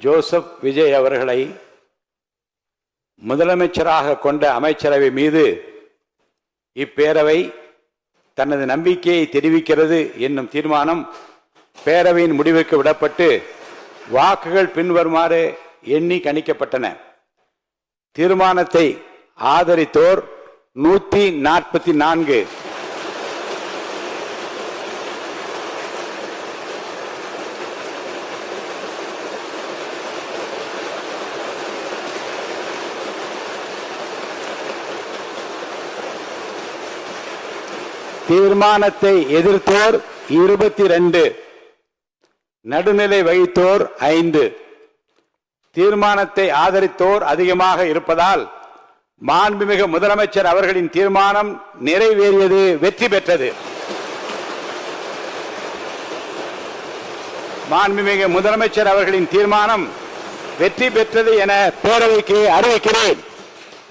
Joseph Vijay அவர்களை முதலமைச்சராக கொண்ட அமைச்சரவை மீது இப்பேரவை தனது நம்பிக்கையை தெரிவிக்கிறது என்னும் தீர்மானம் பேரவையின் முடிவுக்கு விடப்பட்டு வாக்குகள் பின்வருமாறு எண்ணி கணிக்கப்பட்டன. தீர்மானத்தை ஆதரித்தோர் 144, தீர்மானத்தை எதிர்த்தோர் 22, நடுநிலை வகித்தோர் 5. தீர்மானத்தை ஆதரித்தோர் அதிகமாக இருப்பதால் மாண்புமிகு முதலமைச்சர் அவர்களின் தீர்மானம் நிறைவேறியது, வெற்றி பெற்றது. மாண்புமிகு முதலமைச்சர் அவர்களின் தீர்மானம் வெற்றி பெற்றது என பேரவைக்கு அறிவிக்கிறேன்.